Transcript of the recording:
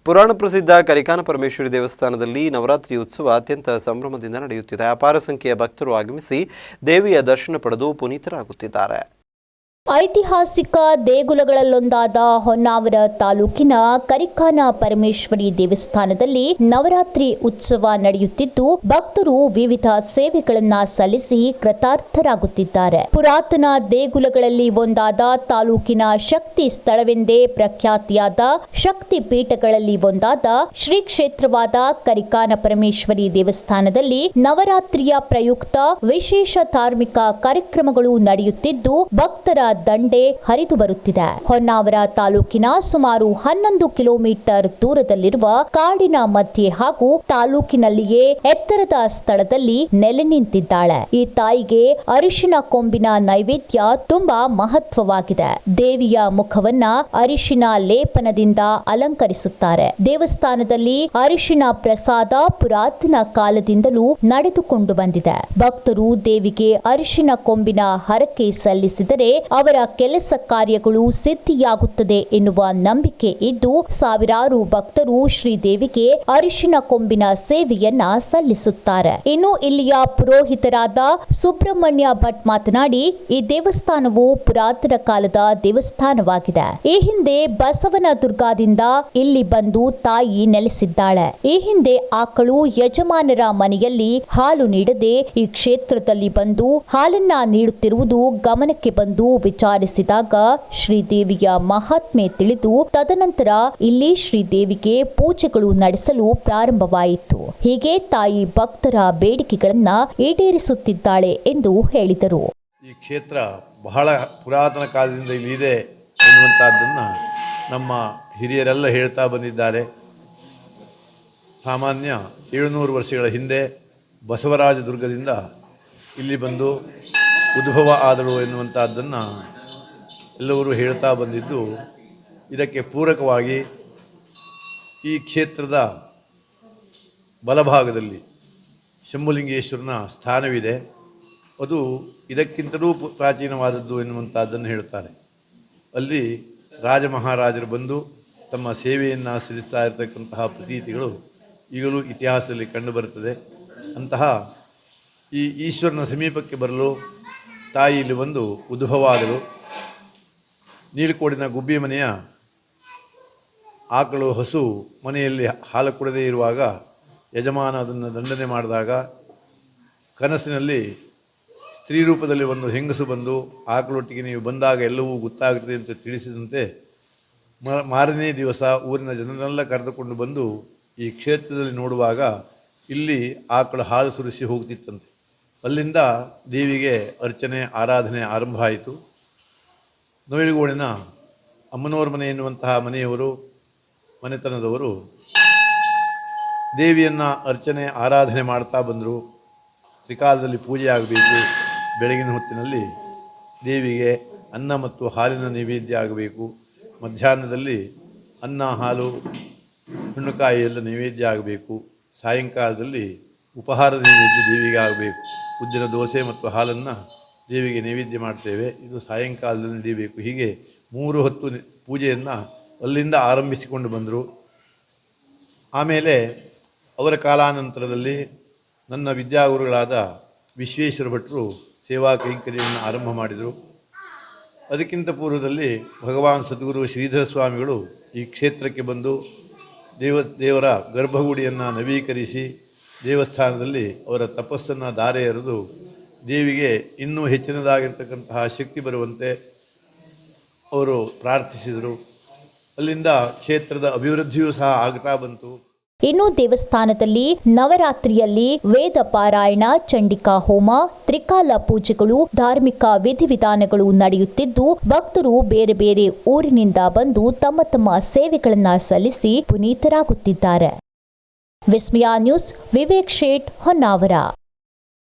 ಪುರಾಣ ಪ್ರಸಿದ್ಧ ಕರಿಕಾನ ಪರಮೇಶ್ವರಿ ದೇವಸ್ಥಾನದಲ್ಲಿ ನವರಾತ್ರಿ ಉತ್ಸವ ಅತ್ಯಂತ ಸಂಭ್ರಮದಿಂದ ನಡೆಯುತ್ತಿದೆ. ಅಪಾರ ಸಂಖ್ಯೆಯ ಭಕ್ತರು ಆಗಮಿಸಿ ದೇವಿಯ ದರ್ಶನ ಪಡೆದು ಪುನೀತರಾಗುತ್ತಿದ್ದಾರೆ. ಐತಿಹಾಸಿಕ ದೇಗುಲಗಳಲ್ಲೊಂದಾದ ಹೊನ್ನಾವರ ತಾಲೂಕಿನ ಕರಿಕಾನ ಪರಮೇಶ್ವರಿ ದೇವಸ್ಥಾನದಲ್ಲಿ ನವರಾತ್ರಿ ಉತ್ಸವ ನಡೆಯುತ್ತಿದ್ದು ಭಕ್ತರು ವಿವಿಧ ಸೇವೆಗಳನ್ನ ಸಲ್ಲಿಸಿ ಕೃತಾರ್ಥರಾಗುತ್ತಿದ್ದಾರೆ. ಪುರಾತನ ದೇಗುಲಗಳಲ್ಲಿ ಒಂದಾದ ತಾಲೂಕಿನ ಶಕ್ತಿ ಸ್ಥಳವೆಂದೇ ಪ್ರಖ್ಯಾತಿಯಾದ ಶಕ್ತಿ ಪೀಠಗಳಲ್ಲಿ ಒಂದಾದ ಶ್ರೀ ಕ್ಷೇತ್ರವಾದ ಕರಿಕಾನ ಪರಮೇಶ್ವರಿ ದೇವಸ್ಥಾನದಲ್ಲಿ ನವರಾತ್ರಿಯ ಪ್ರಯುಕ್ತ ವಿಶೇಷ ಧಾರ್ಮಿಕ ಕಾರ್ಯಕ್ರಮಗಳು ನಡೆಯುತ್ತಿದ್ದು ಭಕ್ತರ ದಂಡೆ ಹರಿದು ಬರುತ್ತಿದೆ. ಹೊನ್ನಾವರ ತಾಲೂಕಿನ ಸುಮಾರು 11 ಕಿಲೋಮೀಟರ್ ದೂರದಲ್ಲಿರುವ ಕಾಡಿನ ಮಧ್ಯೆ ಹಾಗೂ ತಾಲೂಕಿನಲ್ಲಿಯೇ ಎತ್ತರದ ಸ್ಥಳದಲ್ಲಿ ನೆಲೆ ನಿಂತಿದ್ದಾಳೆ. ಈ ತಾಯಿಗೆ ಅರಿಶಿನ ಕೊಂಬಿನ ನೈವೇದ್ಯ ತುಂಬಾ ಮಹತ್ವವಾಗಿದೆ. ದೇವಿಯ ಮುಖವನ್ನ ಅರಿಶಿನ ಲೇಪನದಿಂದ ಅಲಂಕರಿಸುತ್ತಾರೆ. ದೇವಸ್ಥಾನದಲ್ಲಿ ಅರಿಶಿನ ಪ್ರಸಾದ ಪುರಾತನ ಕಾಲದಿಂದಲೂ ನಡೆದುಕೊಂಡು ಬಂದಿದೆ. ಭಕ್ತರು ದೇವಿಗೆ ಅರಿಶಿನ ಕೊಂಬಿನ ಹರಕೆ ಸಲ್ಲಿಸಿದರೆ ಅವರ ಕೆಲಸ ಕಾರ್ಯಗಳು ಸಿದ್ಧಿಯಾಗುತ್ತದೆ ಎನ್ನುವ ನಂಬಿಕೆ ಇದ್ದು ಸಾವಿರಾರು ಭಕ್ತರು ಶ್ರೀದೇವಿಗೆ ಅರಿಶಿನ ಕೊಂಬಿನ ಸೇವೆಯನ್ನ ಸಲ್ಲಿಸುತ್ತಾರೆ. ಇನ್ನು ಇಲ್ಲಿಯ ಪುರೋಹಿತರಾದ ಸುಬ್ರಹ್ಮಣ್ಯ ಭಟ್ ಮಾತನಾಡಿ, ಈ ದೇವಸ್ಥಾನವು ಪುರಾತನ ಕಾಲದ ದೇವಸ್ಥಾನವಾಗಿದೆ. ಈ ಹಿಂದೆ ಬಸವನ ದುರ್ಗದಿಂದ ಇಲ್ಲಿ ಬಂದು ತಾಯಿ ನೆಲೆಸಿದ್ದಾಳೆ. ಈ ಹಿಂದೆ ಆಕಳು ಯಜಮಾನರ ಮನೆಯಲ್ಲಿ ಹಾಲು ನೀಡದೆ ಈ ಕ್ಷೇತ್ರದಲ್ಲಿ ಬಂದು ಹಾಲನ್ನ ನೀಡುತ್ತಿರುವುದು ಗಮನಕ್ಕೆ ಬಂದು ವಿಚಾರಿಸಿದಾಗ ಶ್ರೀದೇವಿಯ ಮಹಾತ್ಮೆ ತಿಳಿದು ತದನಂತರ ಇಲ್ಲಿ ಶ್ರೀದೇವಿಗೆ ಪೂಜೆಗಳು ನಡೆಸಲು ಪ್ರಾರಂಭವಾಯಿತು. ಹೀಗೆ ತಾಯಿ ಭಕ್ತರ ಬೇಡಿಕೆಗಳನ್ನ ಈಡೇರಿಸುತ್ತಿದ್ದಾಳೆ ಎಂದು ಹೇಳಿದರು. ಈ ಕ್ಷೇತ್ರ ಬಹಳ ಪುರಾತನ ಕಾಲದಿಂದ ಇಲ್ಲಿ ಇದೆ ಎನ್ನುವಂತಹದ್ದನ್ನ ನಮ್ಮ ಹಿರಿಯರೆಲ್ಲ ಹೇಳ್ತಾ ಬಂದಿದ್ದಾರೆ. ಸಾಮಾನ್ಯ 700 ವರ್ಷಗಳ ಹಿಂದೆ ಬಸವರಾಜ ದುರ್ಗದಿಂದ ಇಲ್ಲಿ ಬಂದು ಉದ್ಭವ ಆದಳು ಎನ್ನುವಂತಹದ್ದನ್ನು ಎಲ್ಲರೂ ಹೇಳ್ತಾ ಬಂದಿದ್ದು. ಇದಕ್ಕೆ ಪೂರಕವಾಗಿ ಈ ಕ್ಷೇತ್ರದ ಬಲಭಾಗದಲ್ಲಿ ಶಂಭುಲಿಂಗೇಶ್ವರನ ಸ್ಥಾನವಿದೆ. ಅದು ಇದಕ್ಕಿಂತಲೂ ಪ್ರಾಚೀನವಾದದ್ದು ಎನ್ನುವಂಥದ್ದನ್ನು ಹೇಳ್ತಾರೆ. ಅಲ್ಲಿ ರಾಜ ಮಹಾರಾಜರು ಬಂದು ತಮ್ಮ ಸೇವೆಯನ್ನು ಸಲ್ಲಿಸ್ತಾ ಇರತಕ್ಕಂತಹ ಪ್ರತೀತಿಗಳು ಈಗಲೂ ಇತಿಹಾಸದಲ್ಲಿ ಕಂಡುಬರುತ್ತದೆ. ಅಂತಹ ಈ ಈಶ್ವರನ ಸಮೀಪಕ್ಕೆ ಬರಲು ತಾಯಿ ಇಲ್ಲಿ ಬಂದು ಉದ್ಭವವಾದಳು. ನೀಲಕೋಡಿನ ಗುಬ್ಬಿ ಮನೆಯ ಆಕಳು ಹಸು ಮನೆಯಲ್ಲಿ ಹಾಲು ಕುಡದೇ ಇರುವಾಗ ಯಜಮಾನ ಅದನ್ನು ದಂಡನೆ ಮಾಡಿದಾಗ ಕನಸಿನಲ್ಲಿ ಸ್ತ್ರೀ ರೂಪದಲ್ಲಿ ಒಂದು ಹೆಂಗಸು ಬಂದು ಆಕಳೊಟ್ಟಿಗೆ ನೀವು ಬಂದಾಗ ಎಲ್ಲವೂ ಗೊತ್ತಾಗುತ್ತದೆ ಅಂತ ತಿಳಿಸಿದಂತೆ ಮಾರನೇ ದಿವಸ ಊರಿನ ಜನರೆಲ್ಲ ಕರೆದುಕೊಂಡು ಬಂದು ಈ ಕ್ಷೇತ್ರದಲ್ಲಿ ನೋಡುವಾಗ ಇಲ್ಲಿ ಆಕಳು ಹಾಲು ಸುರಿಸಿ ಹೋಗ್ತಿತ್ತಂತೆ. ಅಲ್ಲಿಂದ ದೇವಿಗೆ ಅರ್ಚನೆ ಆರಾಧನೆ ಆರಂಭ ಆಯಿತು. ನವಿಲುಗೋಡಿನ ಅಮ್ಮನವರ ಮನೆ ಎನ್ನುವಂತಹ ಮನೆತನದವರು ದೇವಿಯನ್ನು ಅರ್ಚನೆ ಆರಾಧನೆ ಮಾಡ್ತಾ ಬಂದರು. ತ್ರಿಕಾಲದಲ್ಲಿ ಪೂಜೆ ಆಗಬೇಕು. ಬೆಳಗಿನ ಹೊತ್ತಿನಲ್ಲಿ ದೇವಿಗೆ ಅನ್ನ ಮತ್ತು ಹಾಲಿನ ನೈವೇದ್ಯ ಆಗಬೇಕು. ಮಧ್ಯಾಹ್ನದಲ್ಲಿ ಅನ್ನ ಹಾಲು ಹಣ್ಣುಕಾಯಿ ಎಲ್ಲ ನೈವೇದ್ಯ ಆಗಬೇಕು. ಸಾಯಂಕಾಲದಲ್ಲಿ ಉಪಹಾರದ ನೈವೇದ್ಯ ದೇವಿಗೆ ಆಗಬೇಕು. ಉದ್ದಿನ ದೋಸೆ ಮತ್ತು ಹಾಲನ್ನು ದೇವಿಗೆ ನೈವೇದ್ಯ ಮಾಡ್ತೇವೆ. ಇದು ಸಾಯಂಕಾಲದಲ್ಲಿ ನಡೀಬೇಕು. ಹೀಗೆ 3 ಹೊತ್ತು ಪೂಜೆಯನ್ನು ಅಲ್ಲಿಂದ ಆರಂಭಿಸಿಕೊಂಡು ಬಂದರು. ಆಮೇಲೆ ಅವರ ಕಾಲಾನಂತರದಲ್ಲಿ ನನ್ನ ವಿದ್ಯಾಗುರುಗಳಾದ ವಿಶ್ವೇಶ್ವರ ಭಟ್ರು ಸೇವಾ ಕೈಂಕರ್ಯವನ್ನು ಆರಂಭ ಮಾಡಿದರು. ಅದಕ್ಕಿಂತ ಪೂರ್ವದಲ್ಲಿ ಭಗವಾನ್ ಸದ್ಗುರು ಶ್ರೀಧರ ಸ್ವಾಮಿಗಳು ಈ ಕ್ಷೇತ್ರಕ್ಕೆ ಬಂದು ದೇವರ ಗರ್ಭಗುಡಿಯನ್ನು ನವೀಕರಿಸಿ ದೇವಸ್ಥಾನದಲ್ಲಿ ಅವರ ತಪಸ್ಸನ್ನು ಧಾರೆ ಎರೆದು ದೇವಿಗೆ ಇನ್ನೂ ಹೆಚ್ಚಿನದಾಗಿರ್ತಕ್ಕಂತಹ ಶಕ್ತಿ ಬರುವಂತೆ ಅವರು ಪ್ರಾರ್ಥಿಸಿದರು. ಅಲ್ಲಿಂದ ಕ್ಷೇತ್ರದ ಅಭಿವೃದ್ಧಿಯೂ ಸಹ ಆಗ್ತಾ ಬಂತು. ಇನ್ನು ದೇವಸ್ಥಾನದಲ್ಲಿ ನವರಾತ್ರಿಯಲ್ಲಿ ವೇದ ಪಾರಾಯಣ, ಚಂಡಿಕಾ ಹೋಮ, ತ್ರಿಕಾಲ ಪೂಜೆಗಳು, ಧಾರ್ಮಿಕ ವಿಧಿವಿಧಾನಗಳು ನಡೆಯುತ್ತಿದ್ದು ಭಕ್ತರು ಬೇರೆ ಬೇರೆ ಊರಿನಿಂದ ಬಂದು ತಮ್ಮ ತಮ್ಮ ಸೇವೆಗಳನ್ನು ಸಲ್ಲಿಸಿ ಪುನೀತರಾಗುತ್ತಿದ್ದಾರೆ. ವಿಸ್ಮಯ ನ್ಯೂಸ್, ವಿವೇಕ್ ಶೇಟ್, ಹೊನ್ನಾವರ.